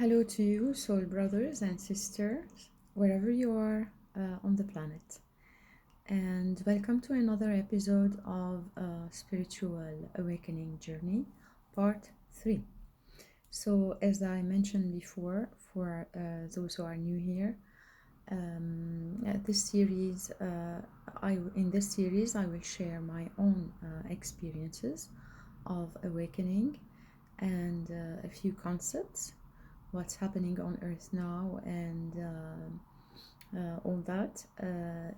Hello to you, soul brothers and sisters, wherever you are on the planet. And welcome to another episode of Spiritual Awakening Journey, Part 3. So, as I mentioned before, for those who are new here, this series, in this series, I will share my own experiences of awakening and a few concepts, what's happening on earth now, and all that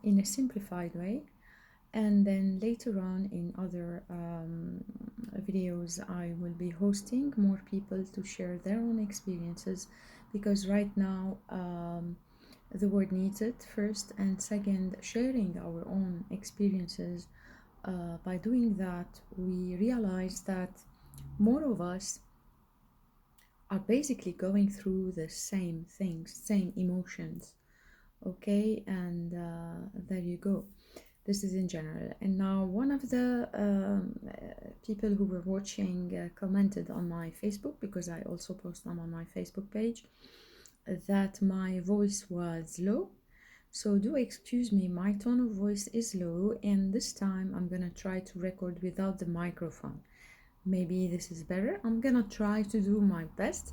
in a simplified way. And then later on in other videos I will be hosting more people to share their own experiences, because right now the world needs it first, and second, sharing our own experiences. By doing that, we realize that more of us are basically going through the same things, same emotions. Okay, and there you go. This is in general. And now one of the people who were watching commented on my Facebook, because I also post them on my Facebook page, that my voice was low. So do excuse me, my tone of voice is low, and this time I'm gonna try to record without the microphone. Maybe this is better. I'm gonna try to do my best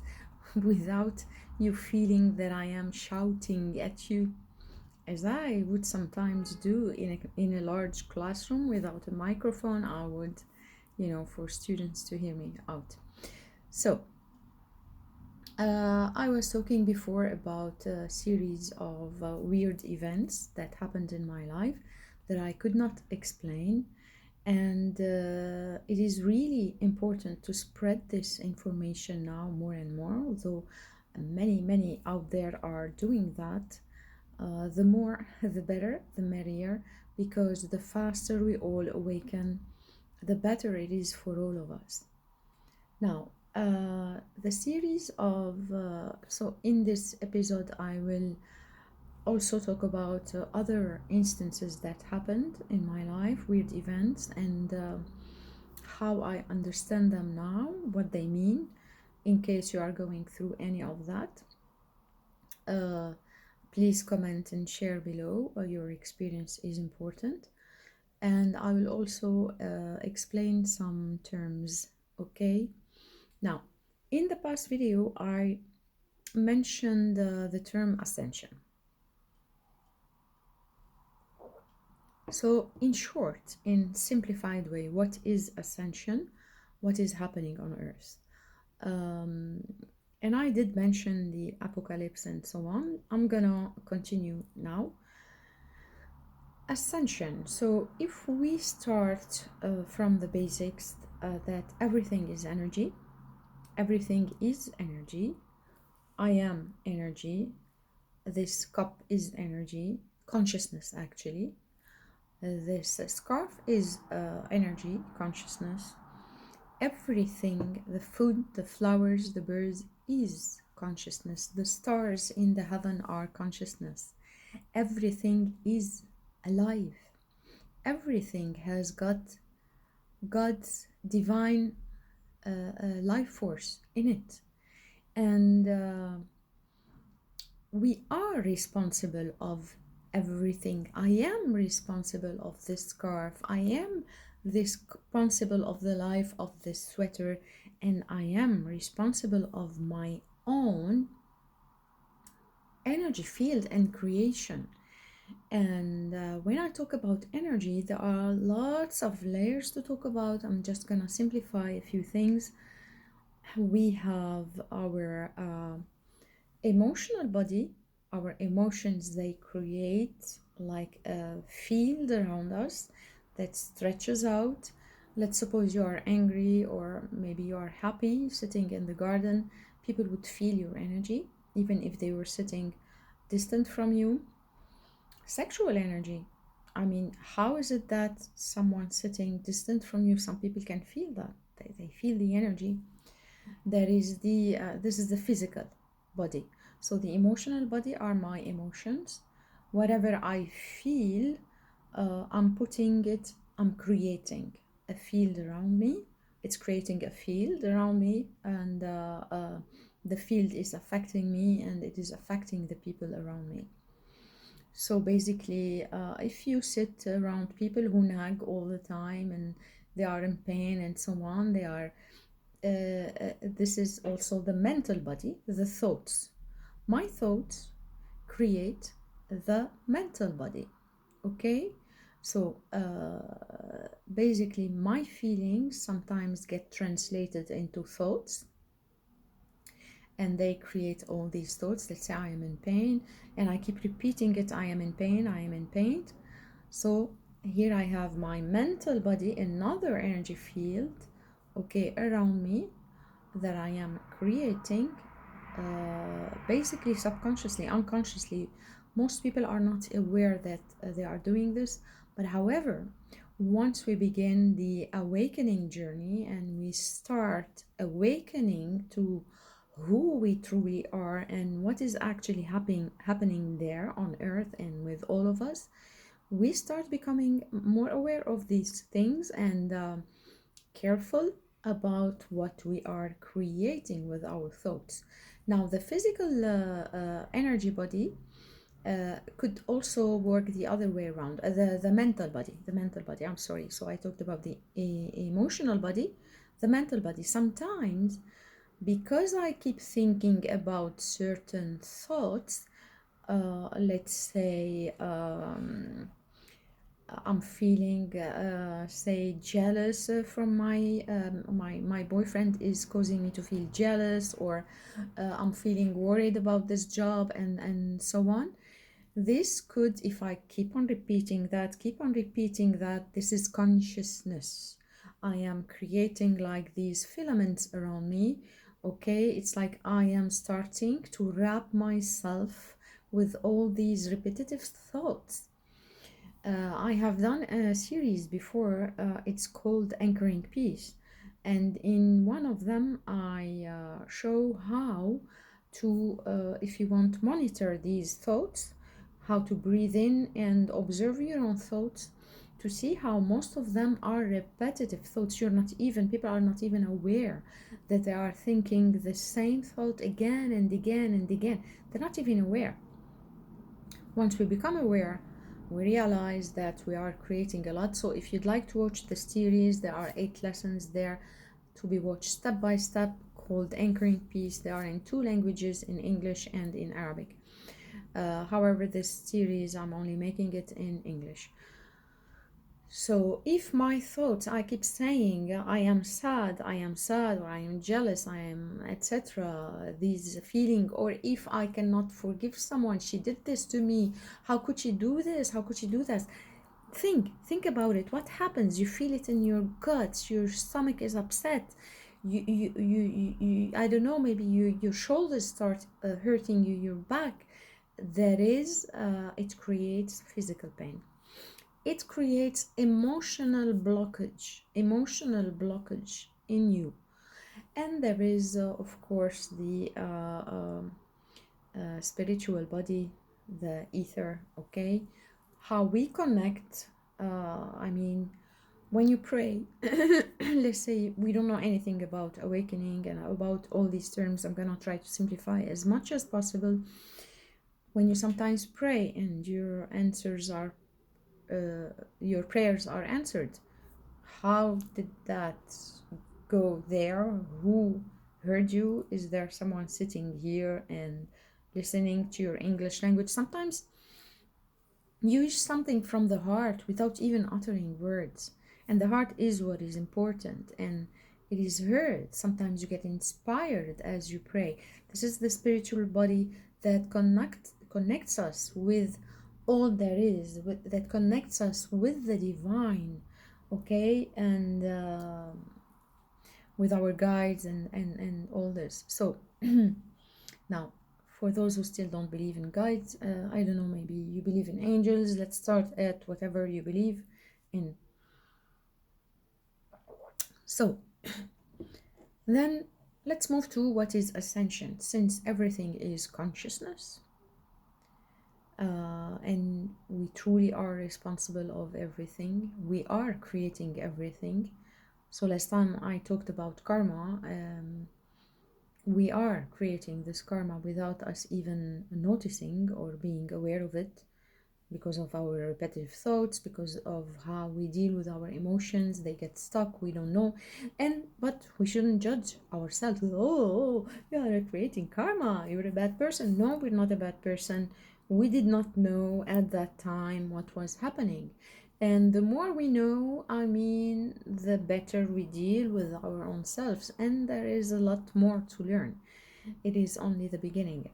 without you feeling that I am shouting at you, as I would sometimes do in a large classroom without a microphone. I would, for students to hear me out. So I was talking before about a series of weird events that happened in my life that I could not explain. And it is really important to spread this information now more and more, although many out there are doing that. The more, the better, the merrier, because the faster we all awaken, the better it is for all of us. Now, the series of, so in this episode, I will also talk about other instances that happened in my life, weird events, and how I understand them now, what they mean, in case you are going through any of that. Please comment and share below. Your experience is important. And I will also explain some terms, okay? Now, in the past video, I mentioned the term ascension. So in short, in simplified way, what is ascension? What is happening on earth? And I did mention the apocalypse and so on. I'm gonna continue now. Ascension. So if we start from the basics, that everything is energy. Everything is energy. I am energy. This cup is energy. Consciousness, actually. This scarf is energy, consciousness. Everything, the food, the flowers, the birds, is consciousness. The stars in the heaven are consciousness. Everything is alive. Everything has got God's divine life force in it. And we are responsible of everything. I am responsible of this scarf. I am responsible of the life of this sweater, and I am responsible of my own energy field and creation. And when I talk about energy, there are lots of layers to talk about. I'm just gonna simplify a few things. We have our emotional body. Our emotions, they create like a field around us that stretches out. Let's suppose you are angry, or maybe you are happy sitting in the garden. People would feel your energy even if they were sitting distant from you. Sexual energy, I mean, how is it that someone sitting distant from you, some people can feel that, they feel the energy. There is the this is the physical body. So the emotional body are my emotions. Whatever I feel, I'm putting it, I'm creating a field around me. It's creating a field around me, and the field is affecting me and it is affecting the people around me. So basically, if you sit around people who nag all the time and they are in pain and so on, they are this is also the mental body, the thoughts. My thoughts create the mental body. Okay, so basically my feelings sometimes get translated into thoughts, and they create all these thoughts. Let's say I am in pain, and I keep repeating it, I am in pain, I am in pain. So here I have my mental body, another energy field, okay, around me, that I am creating, basically subconsciously, unconsciously. Most people are not aware that they are doing this, but however, once we begin the awakening journey and we start awakening to who we truly are and what is actually happening there on earth and with all of us, we start becoming more aware of these things and careful about what we are creating with our thoughts. Now, the physical energy body could also work the other way around. The mental body. I'm sorry. So I talked about the emotional body, the mental body. Sometimes, because I keep thinking about certain thoughts, let's say. I'm feeling, say, jealous from my boyfriend is causing me to feel jealous, or I'm feeling worried about this job, and so on. This could, if I keep on repeating that, this is consciousness. I am creating like these filaments around me. Okay, it's like I am starting to wrap myself with all these repetitive thoughts. I have done a series before, it's called Anchoring Peace. And in one of them, I show how to, if you want, monitor these thoughts, how to breathe in and observe your own thoughts to see how most of them are repetitive thoughts. People are not even aware that they are thinking the same thought again and again and again. They're not even aware. Once we become aware, we realize that we are creating a lot. So if you'd like to watch the series, there are 8 lessons there to be watched step by step, called Anchoring Peace. They are in 2 languages, in English and in Arabic. However, this series, I'm only making it in English. So if my thoughts, I keep saying I am sad, or I am jealous, I am etc., these feeling, or if I cannot forgive someone, she did this to me, how could she do this, how could she do that? Think about it. What happens? You feel it in your guts, your stomach is upset, you I don't know, maybe your shoulders start hurting you, your back. That is, it creates physical pain. It creates emotional blockage in you. And there is, of course, the spiritual body, the ether. Okay, how we connect. I mean, when you pray, let's say we don't know anything about awakening and about all these terms. I'm gonna try to simplify as much as possible. When you sometimes pray and your prayers are answered, how did that go there? Who heard you? Is there someone sitting here and listening to your English language? Sometimes you use something from the heart without even uttering words, and the heart is what is important, and it is heard. Sometimes you get inspired as you pray. This is the spiritual body that connects us with all there is, that connects us with the divine. Okay, and with our guides and all this. So now, for those who still don't believe in guides, I don't know, maybe you believe in angels. Let's start at whatever you believe in. So then let's move to what is ascension. Since everything is consciousness, and we truly are responsible of everything, we are creating everything. So last time I talked about karma. we are creating this karma without us even noticing or being aware of it, because of our repetitive thoughts, because of how we deal with our emotions. They get stuck, we don't know. But we shouldn't judge ourselves. Oh, you are creating karma, you're a bad person. No, we're not a bad person. We did not know at that time what was happening. And the more we know, I mean, the better we deal with our own selves. And there is a lot more to learn. It is only the beginning.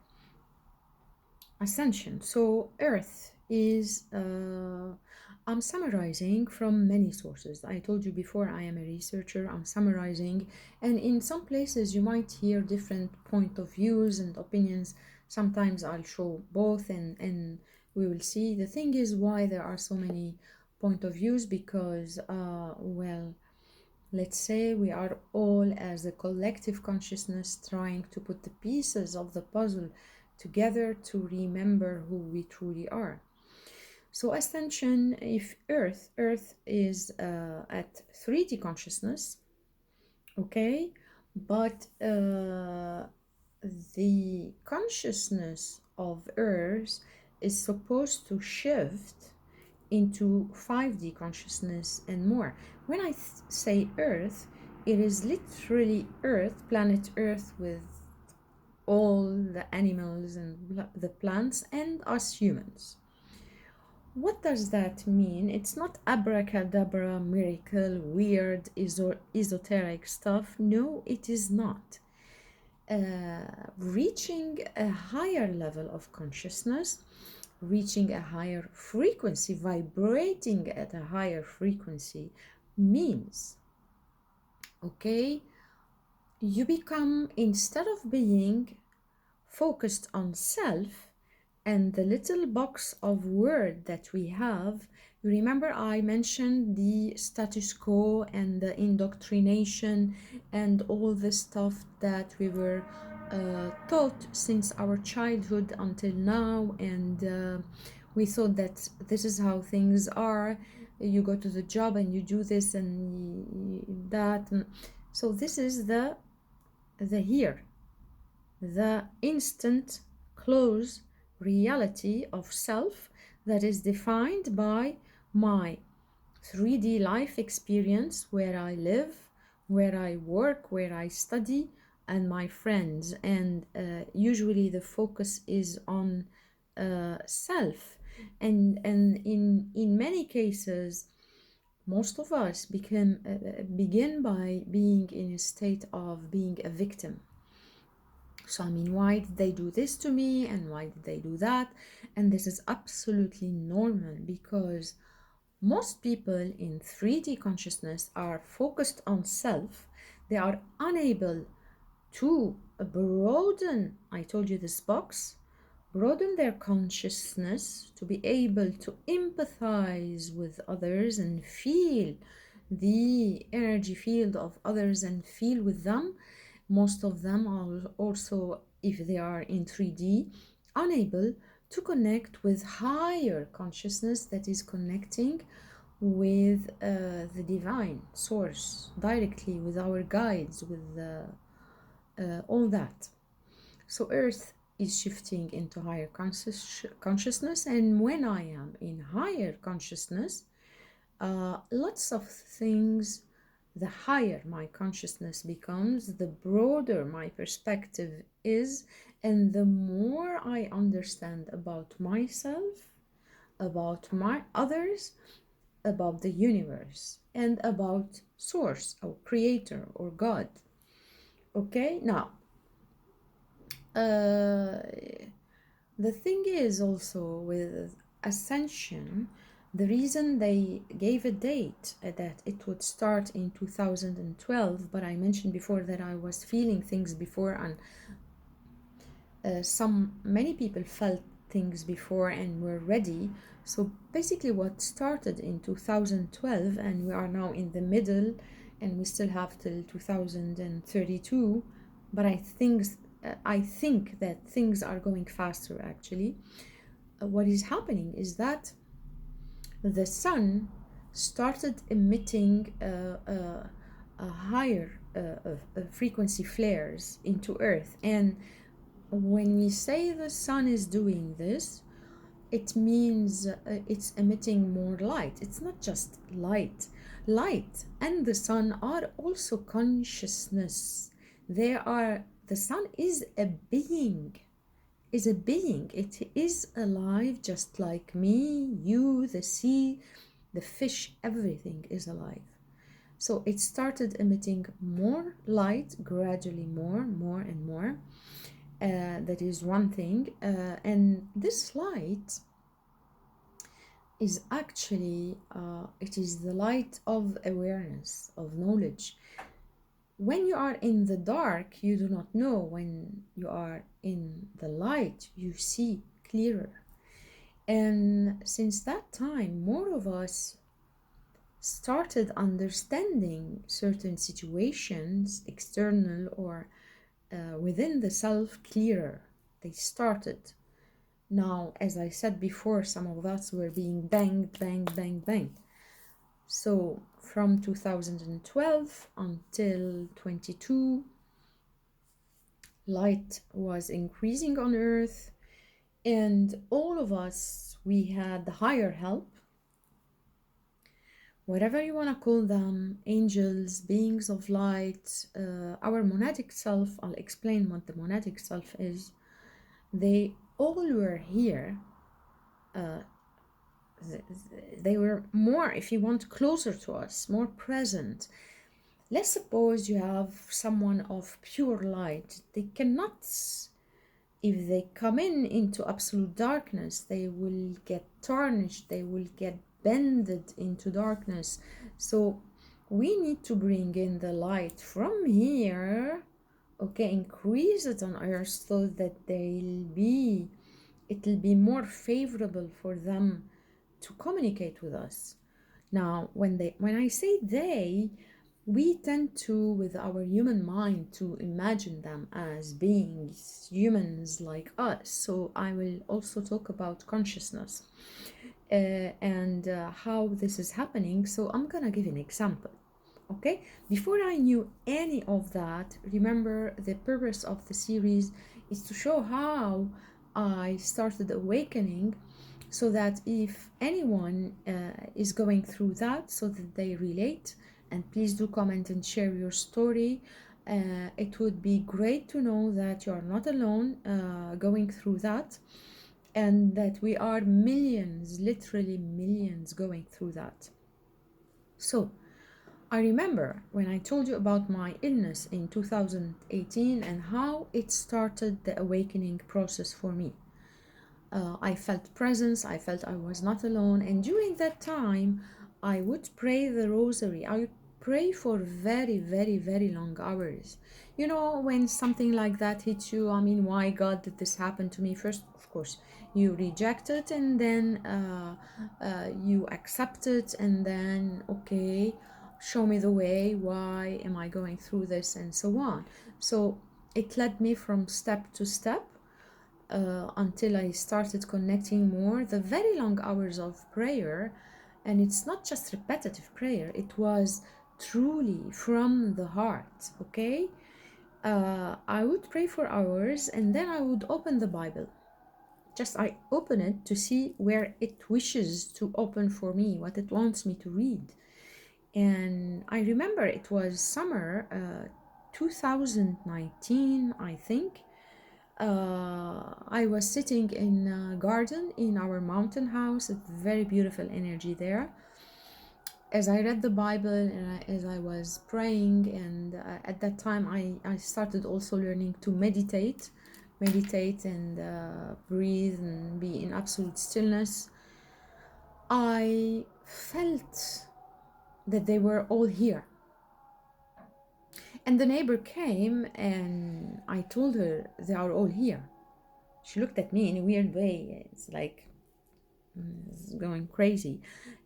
Ascension. So, Earth is, I'm summarizing from many sources. I told you before, I am a researcher, I'm summarizing, and in some places you might hear different point of views and opinions. Sometimes I'll show both, and we will see. The thing is, why there are so many point of views, because, well, let's say we are all, as a collective consciousness, trying to put the pieces of the puzzle together to remember who we truly are. So ascension, if Earth is at 3D consciousness, okay, but the consciousness of Earth is supposed to shift into 5D consciousness and more. When I say Earth, it is literally Earth, planet Earth, with all the animals and the plants and us humans. What does that mean? It's not abracadabra, miracle, weird, esoteric stuff. No, it is not. Reaching a higher level of consciousness, reaching a higher frequency, vibrating at a higher frequency, means, okay, you become, instead of being focused on self and the little box of word that we have. You remember I mentioned the status quo and the indoctrination and all the stuff that we were taught since our childhood until now, and we thought that this is how things are. You go to the job and you do this and that. So this is the here, the instant close reality of self that is defined by my 3D life experience, where I live, where I work, where I study, and my friends. And usually the focus is on self. And in many cases, most of us begin by being in a state of being a victim. So, I mean, why did they do this to me and why did they do that? And this is absolutely normal, because most people in 3D consciousness are focused on self. They are unable to broaden, I told you this box, broaden their consciousness to be able to empathize with others and feel the energy field of others and feel with them. Most of them are also, if they are in 3D, unable to connect with higher consciousness that is connecting with the divine source directly, with our guides, with all that. So Earth is shifting into higher consciousness, and when I am in higher consciousness, lots of things, the higher my consciousness becomes, the broader my perspective is, and the more I understand about myself, about my others, about the universe, and about source or creator or God. Okay, now the thing is also with ascension, the reason they gave a date that it would start in 2012, but I mentioned before that I was feeling things before, and many people felt things before and were ready. So basically what started in 2012, and we are now in the middle and we still have till 2032, but I think that things are going faster actually. What is happening is that the sun started emitting a higher frequency flares into Earth. And when we say the sun is doing this, it means it's emitting more light. It's not just light. Light and the sun are also consciousness. The sun is a being, It is alive, just like me, you, the sea, the fish, everything is alive. So it started emitting more light, gradually more and more. That is one thing. And this light is actually, it is the light of awareness, of knowledge. When you are in the dark, you do not know. When you are in the light, you see clearer. And since that time, more of us started understanding certain situations, external or within the self, clearer. They started. Now, as I said before, some of us were being banged, banged. So from 2012 until 22, light was increasing on Earth, and all of us, we had the higher help, whatever you want to call them, angels, beings of light, our monadic self. I'll explain what the monadic self is. They all were here. They were more, if you want, closer to us, more present. Let's suppose you have someone of pure light. They cannot, if they come into absolute darkness, they will get tarnished, they will get bended into darkness. So we need to bring in the light from here, okay, increase it on Earth so that it'll be more favorable for them to communicate with us. Now, when I say they, we tend to, with our human mind, to imagine them as beings, humans like us. So I will also talk about consciousness and how this is happening. So I'm gonna give an example. Okay, before I knew any of that, remember, the purpose of the series is to show how I started awakening, so that if anyone is going through that, so that they relate. And please do comment and share your story. It would be great to know that you are not alone going through that, and that we are millions, literally millions, going through that. So I remember when I told you about my illness in 2018 and how it started the awakening process for me. I felt presence, I felt I was not alone, and during that time I would pray the rosary. I would pray for very, very, very long hours. You know, when something like that hits you, I mean, why God did this happen to me? First, of course, you reject it, and then you accept it, and then, okay, show me the way, why am I going through this, and so on. So it led me from step to step until I started connecting more. The very long hours of prayer, and it's not just repetitive prayer, it was truly from the heart, okay? I would pray for hours, and then I would open the Bible. Just I open it to see where it wishes to open for me, what it wants me to read. And I remember it was summer 2019, I think. I was sitting in a garden in our mountain house. It's very beautiful energy there. As I read the Bible and as I was praying, and at that time I started also learning to meditate and breathe and be in absolute stillness. I felt that they were all here. And the neighbor came and I told her they are all here. She looked at me in a weird way. It's like, it's going crazy.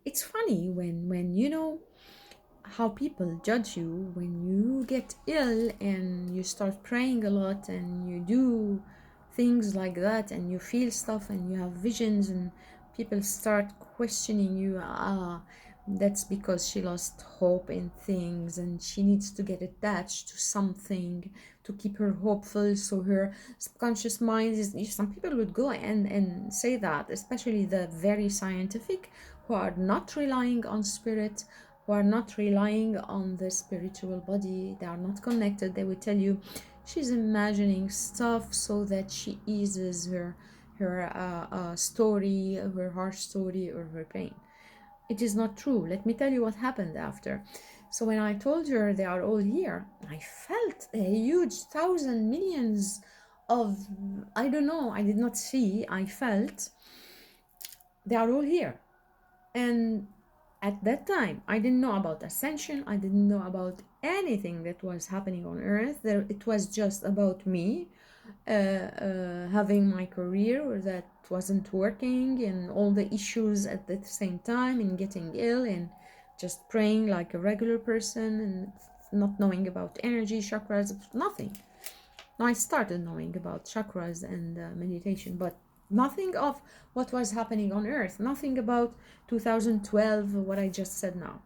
It's funny when you know how people judge you when you get ill and you start praying a lot and you do things like that and you feel stuff and you have visions and people start questioning you. That's because she lost hope in things and she needs to get attached to something to keep her hopeful. So her subconscious mind is, some people would go and say that, especially the very scientific, who are not relying on spirit, who are not relying on the spiritual body, they are not connected. They will tell you she's imagining stuff so that she eases her story, her harsh story, or her pain. It is not true. Let me tell you what happened after. So when I told her they are all here, I felt a huge thousand millions of, I don't know, I did not see, I felt they are all here. And at that time, I didn't know about ascension. I didn't know about anything that was happening on earth. It was just about me having my career that wasn't working, and all the issues at the same time, and getting ill, and just praying like a regular person, and not knowing about energy, chakras, nothing. I started knowing about chakras and meditation, but nothing of what was happening on earth, nothing about 2012, what I just said now.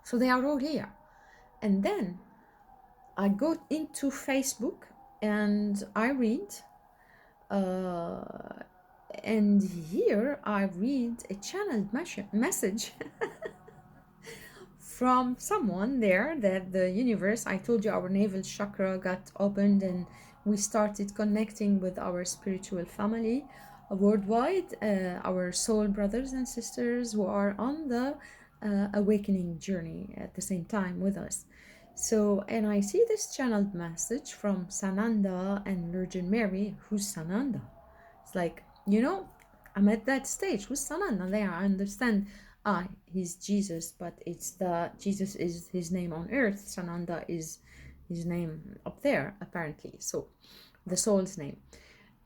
So they are all here. And then I go into Facebook and I read, and here I read a channeled message from someone there, that the universe, I told you our navel chakra got opened and we started connecting with our spiritual family worldwide, our soul brothers and sisters who are on the awakening journey at the same time with us. So, and I see this channeled message from Sananda and Virgin Mary. Who's Sananda? It's like, I'm at that stage. Who's Sananda? There, I understand. He's Jesus, but it's the Jesus is his name on earth. Sananda is his name up there, apparently. So, the soul's name.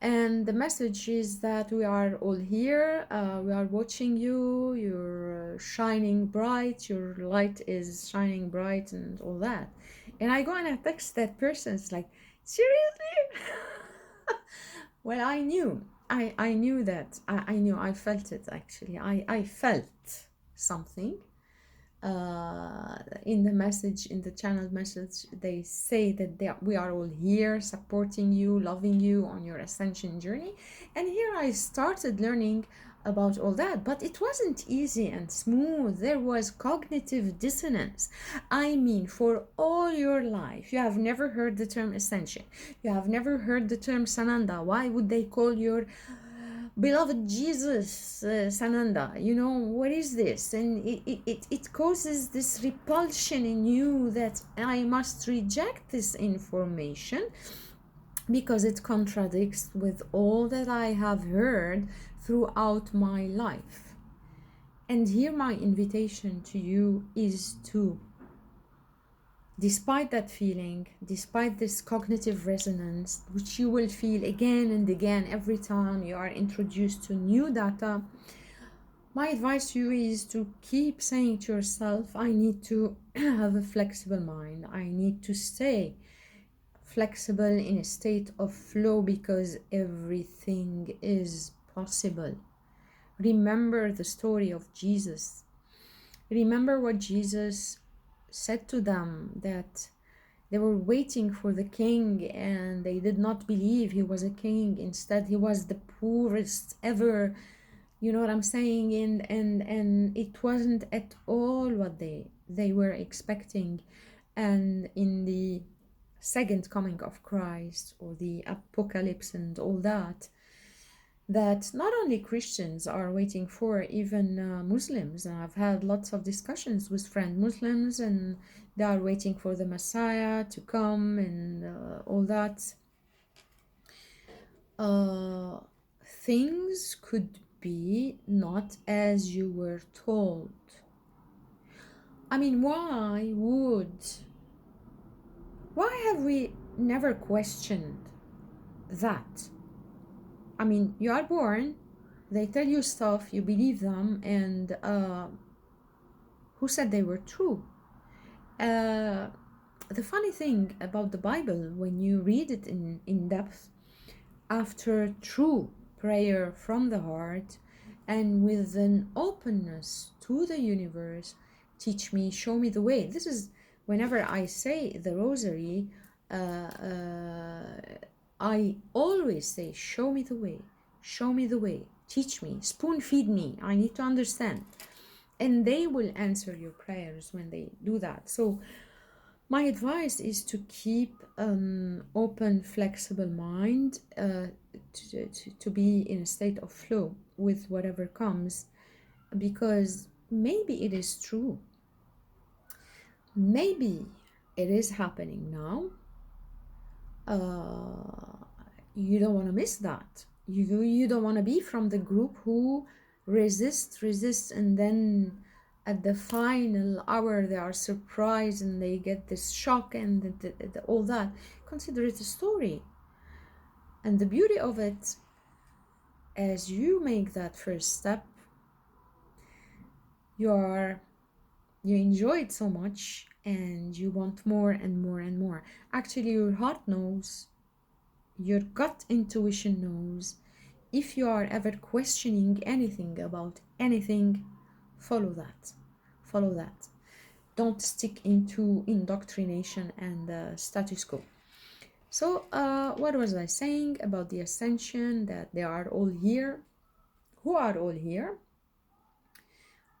And the message is that we are all here. We are watching you. You're shining bright. Your light is shining bright, and all that. And I go and I text that person. It's like, seriously? Well, I knew. I knew that. I knew. I felt it, actually. I felt something. In the message, in the channel message, they say that we are all here supporting you, loving you on your ascension journey. And here I started learning about all that, but it wasn't easy and smooth. There was cognitive dissonance. I mean, for all your life you have never heard the term ascension, you have never heard the term Sananda. Why would they call your beloved Jesus Sananda? What is this? And it causes this repulsion in you, that I must reject this information because it contradicts with all that I have heard throughout my life. And here my invitation to you is to, despite that feeling, despite this cognitive resonance, which you will feel again and again every time you are introduced to new data, my advice to you is to keep saying to yourself, I need to have a flexible mind. I need to stay flexible in a state of flow, because everything is possible. Remember the story of Jesus. Remember what Jesus said to them, that they were waiting for the king and they did not believe he was a king. Instead, he was the poorest ever. You know what I'm saying? And it wasn't at all what they were expecting. And in the second coming of Christ, or the apocalypse and all that not only Christians are waiting for, even Muslims. And I've had lots of discussions with friend Muslims, and they are waiting for the Messiah to come and all that. Things could be not as you were told. I mean, why have we never questioned that? I mean, you are born, they tell you stuff, you believe them, and who said they were true? The funny thing about the Bible, when you read it in depth, after true prayer from the heart and with an openness to the universe, teach me, show me the way. This is whenever I say the rosary, I always say, show me the way, show me the way, teach me, spoon feed me. I need to understand. And they will answer your prayers when they do that. So my advice is to keep open, flexible mind, to be in a state of flow with whatever comes, because maybe it is true. Maybe it is happening now. You don't want to miss that. You don't want to be from the group who resist, and then at the final hour they are surprised and they get this shock and all that. Consider it a story. And the beauty of it, as you make that first step, you enjoy it so much and you want more and more and more. Actually, your heart knows, your gut intuition knows. If you are ever questioning anything about anything, follow that. Follow that. Don't stick into indoctrination and status quo. So what was I saying about the ascension? That they are all here. Who are all here?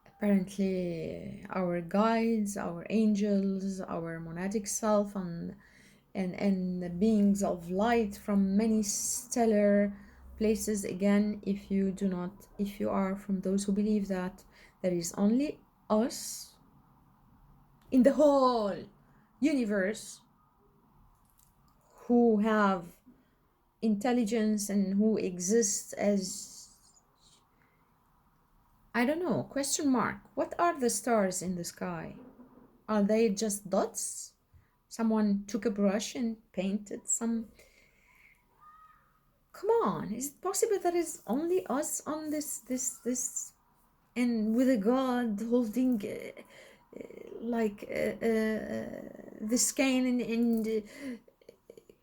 Apparently our guides, our angels, our monadic self, and the beings of light from many stellar places. Again, if you are from those who believe that there is only us in the whole universe who have intelligence and who exist as, I don't know, question mark. What are the stars in the sky? Are they just dots? Someone took a brush and painted some. Come on, is it possible that is only us on this and with a God holding this cane and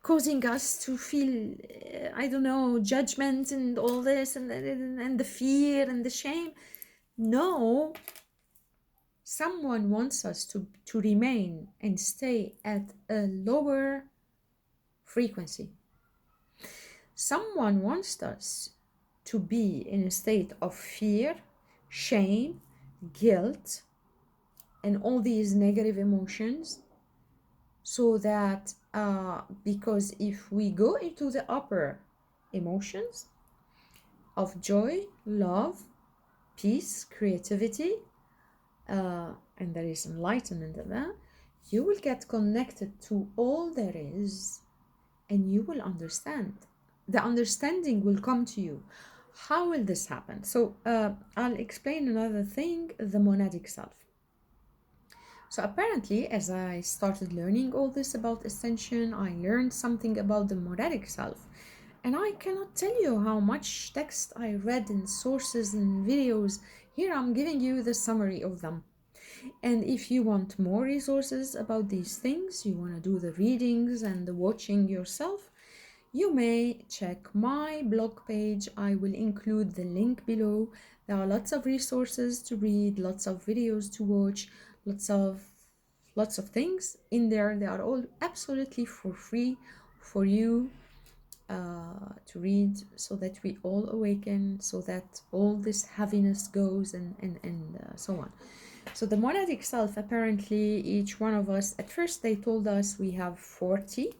causing us to feel I don't know, judgment and all this and the fear and the shame? No, someone wants us to remain and stay at a lower frequency. Someone wants us to be in a state of fear, shame, guilt, and all these negative emotions, so that because if we go into the upper emotions of joy, love, peace, creativity, and there is enlightenment in that, you will get connected to all there is and you will understand. The understanding will come to you. How will this happen? So I'll explain another thing, the monadic self. So apparently, as I started learning all this about ascension, I learned something about the monadic self. And I cannot tell you how much text I read in sources and videos. Here I'm giving you the summary of them. And if you want more resources about these things, you want to do the readings and the watching yourself, you may check my blog page. I will include the link below. There are lots of resources to read, lots of videos to watch, lots of things in there. They are all absolutely for free for you to read, so that we all awaken, so that all this heaviness goes and so on. So the monadic self, apparently each one of us, at first they told us we have 40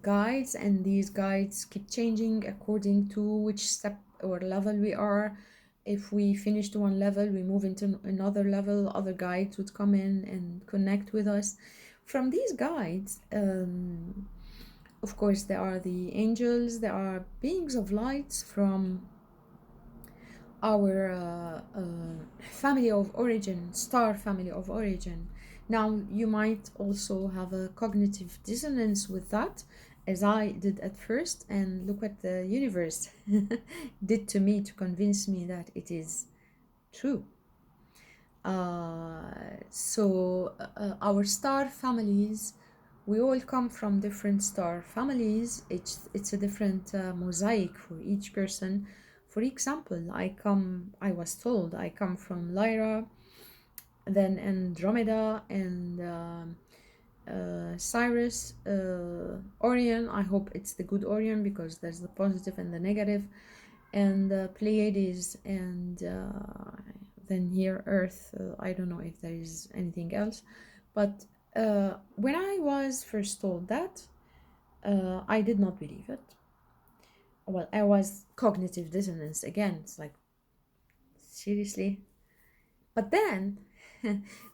guides, and these guides keep changing according to which step or level we are. If we finished one level, we move into another level, other guides would come in and connect with us. From these guides, of course, there are the angels, there are beings of lights from our family of origin, star family of origin. Now, you might also have a cognitive dissonance with that, as I did at first, and look what the universe did to me to convince me that it is true. Our star families, we all come from different star families. It's a different mosaic for each person. For example, I was told I come from Lyra, then Andromeda, and Cyrus, Orion. I hope it's the good Orion because there's the positive and the negative, and Pleiades, and then here Earth. I don't know if there is anything else, but when I was first told that, I did not believe it. Well, I was cognitive dissonance again. It's like, seriously? But then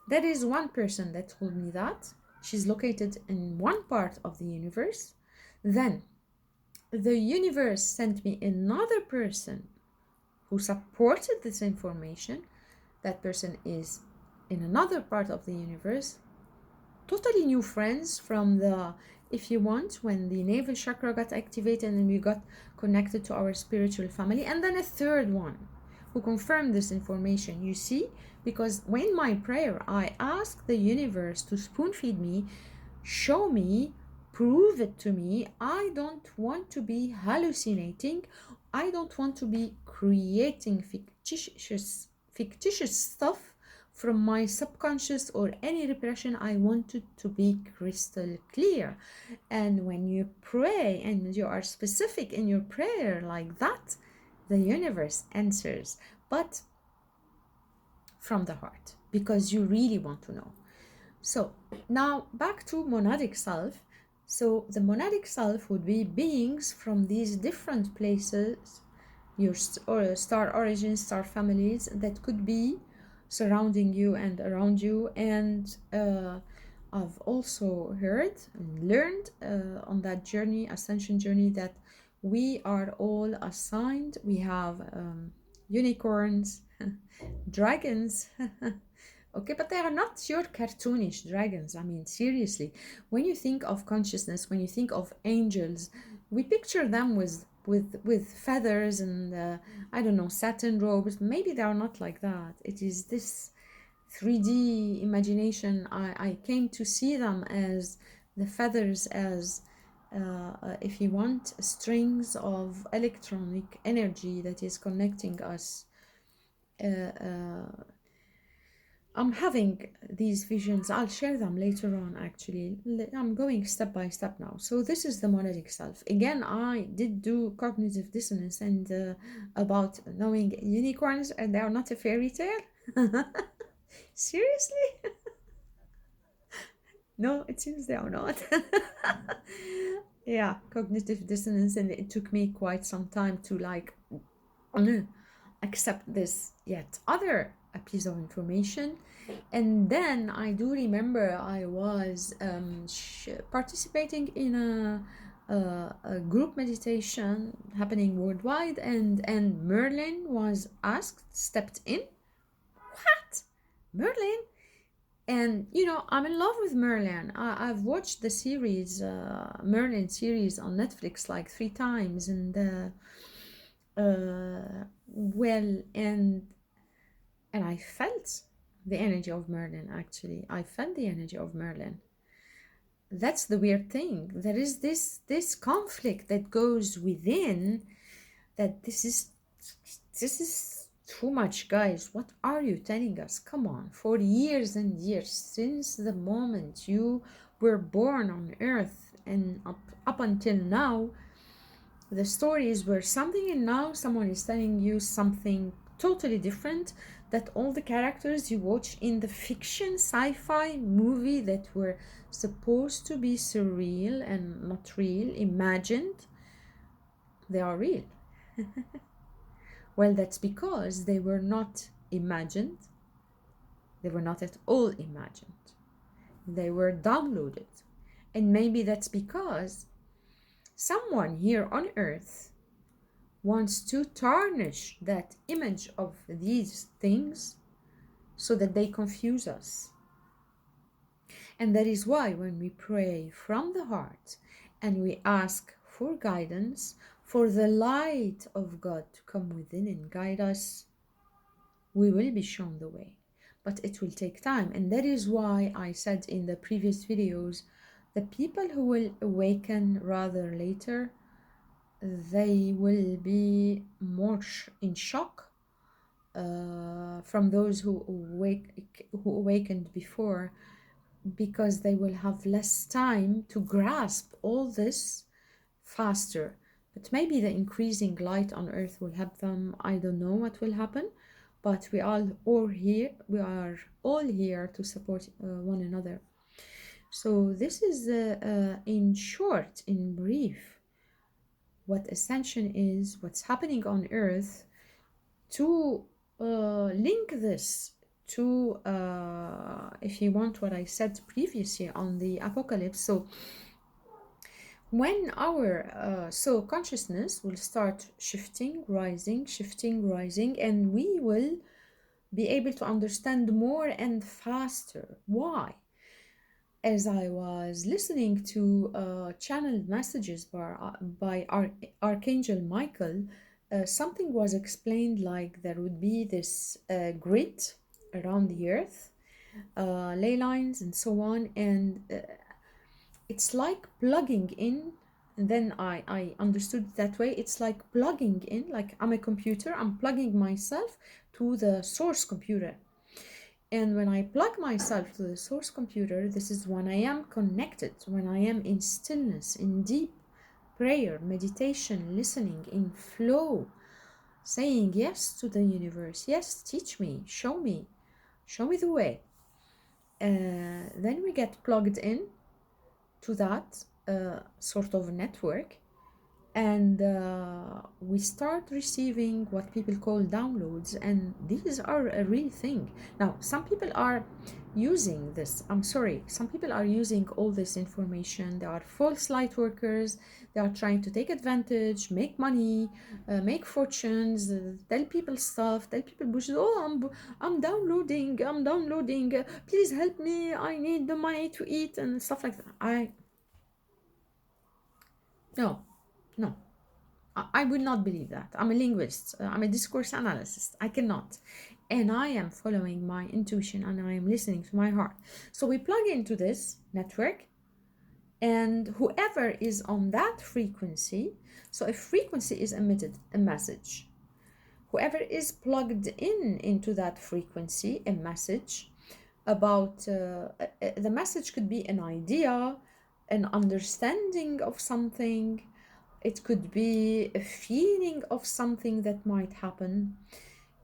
there is one person that told me that. She's located in one part of the universe. Then the universe sent me another person who supported this information. That person is in another part of the universe. Totally new friends from the, if you want, when the navel chakra got activated and we got connected to our spiritual family. And then a third one who confirmed this information. You see, because when my prayer, I asked the universe to spoon feed me, show me, prove it to me. I don't want to be hallucinating. I don't want to be creating fictitious stuff from my subconscious or any repression. I want it to be crystal clear. And when you pray and you are specific in your prayer like that, the universe answers, but from the heart, because you really want to know. So now back to monadic self. So the monadic self would be beings from these different places, your star origins, star families that could be surrounding you and around you. And I've also heard and learned on that journey, ascension journey, that we are all assigned. We have unicorns, dragons. Okay, but they are not your cartoonish dragons. I mean, seriously, when you think of consciousness, when you think of angels, we picture them with feathers and I don't know, satin robes. Maybe they are not like that. It is this 3D imagination. I came to see them as the feathers, as if you want, strings of electronic energy that is connecting us. I'm having these visions. I'll share them later on, actually. I'm going step by step now. So this is the monadic self. Again, I did do cognitive dissonance and about knowing unicorns, and they are not a fairy tale. Seriously? No, it seems they are not. Yeah, cognitive dissonance, and it took me quite some time to like accept this yet other a piece of information. And then I do remember I was participating in a group meditation happening worldwide, and Merlin was stepped in. What? Merlin? And you know, I'm in love with Merlin. I've watched the series, Merlin series on Netflix like 3 times, and well, and I felt the energy of Merlin. Actually, I felt the energy of Merlin. That's the weird thing. There is this conflict that goes within, that this is too much, guys. What are you telling us? Come on. For years and years, since the moment you were born on earth and up until now, the story is where something, and now someone is telling you something totally different, that all the characters you watch in the fiction sci-fi movie that were supposed to be surreal and not real, imagined, they are real. Well, that's because they were not imagined. They were not at all imagined. They were downloaded. And maybe that's because someone here on earth wants to tarnish that image of these things so that they confuse us. And that is why when we pray from the heart and we ask for guidance, for the light of God to come within and guide us, we will be shown the way. But it will take time. And that is why I said in the previous videos, the people who will awaken rather later they will be more in shock from those who awakened before, because they will have less time to grasp all this faster. But maybe the increasing light on earth will help them. I don't know what will happen, but we are all here to support one another. So this is in short, in brief, what ascension is, what's happening on earth, to link this to, if you want, what I said previously on the apocalypse. So when our consciousness will start shifting, rising, and we will be able to understand more and faster. Why? As I was listening to channeled messages by Archangel Michael, something was explained like there would be this grid around the earth, ley lines and so on, and it's like plugging in. And then I understood it that way. It's like plugging in, like I'm a computer, I'm plugging myself to the source computer. And when I plug myself to the source computer, this is when I am connected, when I am in stillness, in deep prayer, meditation, listening, in flow, saying yes to the universe. Yes, teach me, show me the way. Then we get plugged in to that sort of network, and we start receiving what people call downloads, and these are a real thing. Now, some people are using this, some people are using all this information. They are false light workers. They are trying to take advantage, make money, make fortunes, tell people stuff, tell people bullshit. Oh, I'm downloading, please help me, I need the money to eat and stuff like that. No, I would not believe that. I'm a linguist, I'm a discourse analyst. I cannot. And I am following my intuition and I am listening to my heart. So we plug into this network, and whoever is on that frequency, so if frequency is emitted, a message, whoever is plugged into that frequency, a message about, the message could be an idea, an understanding of something. It could be a feeling of something that might happen.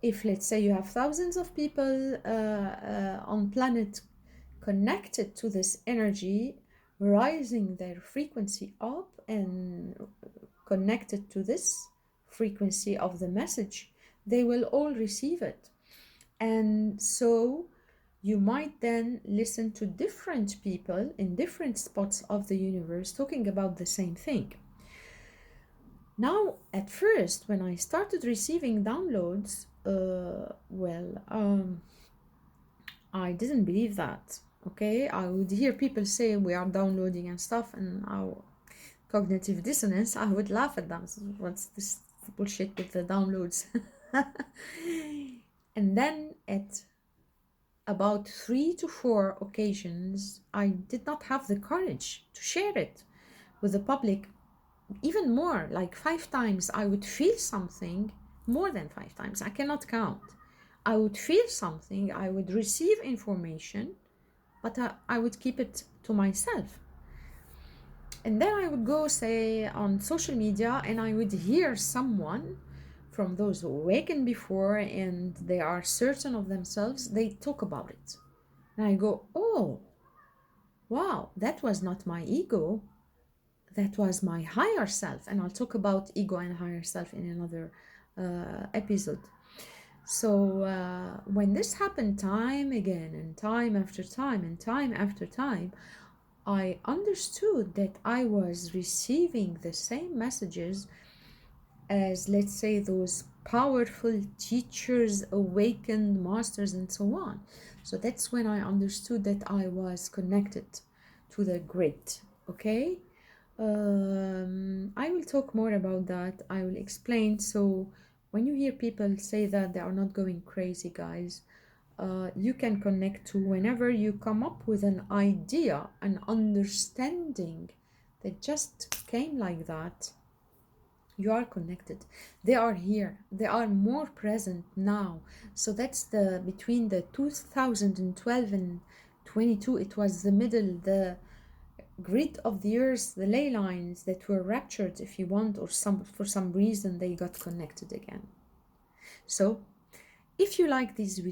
If, let's say, you have thousands of people on planet connected to this energy, rising their frequency up and connected to this frequency of the message, they will all receive it. And so you might then listen to different people in different spots of the universe talking about the same thing. Now, at first, when I started receiving downloads, I didn't believe that. Okay, I would hear people say we are downloading and stuff, and our cognitive dissonance, I would laugh at them. What's this bullshit with the downloads? And then at about 3 to 4 occasions, I did not have the courage to share it with the public. Even more, like 5 times, I would feel something, more than 5 times, I cannot count. I would feel something, I would receive information, but I would keep it to myself. And then I would go, say, on social media, and I would hear someone from those who awakened before and they are certain of themselves, they talk about it. And I go, oh, wow, that was not my ego. That was my higher self. And I'll talk about ego and higher self in another episode. So when this happened time again and time after time and time after time, I understood that I was receiving the same messages as, let's say, those powerful teachers, awakened masters, and so on. So that's when I understood that I was connected to the grid. Okay, I will talk more about that. I will explain. So when you hear people say that, they are not going crazy, guys. You can connect to whenever you come up with an idea, an understanding that just came like that. You are connected. They are here. They are more present now. So that's the between the 2012 and 22. It was the middle, the grid of the earth, the ley lines that were ruptured, if you want, or for some reason they got connected again. So if you like these videos,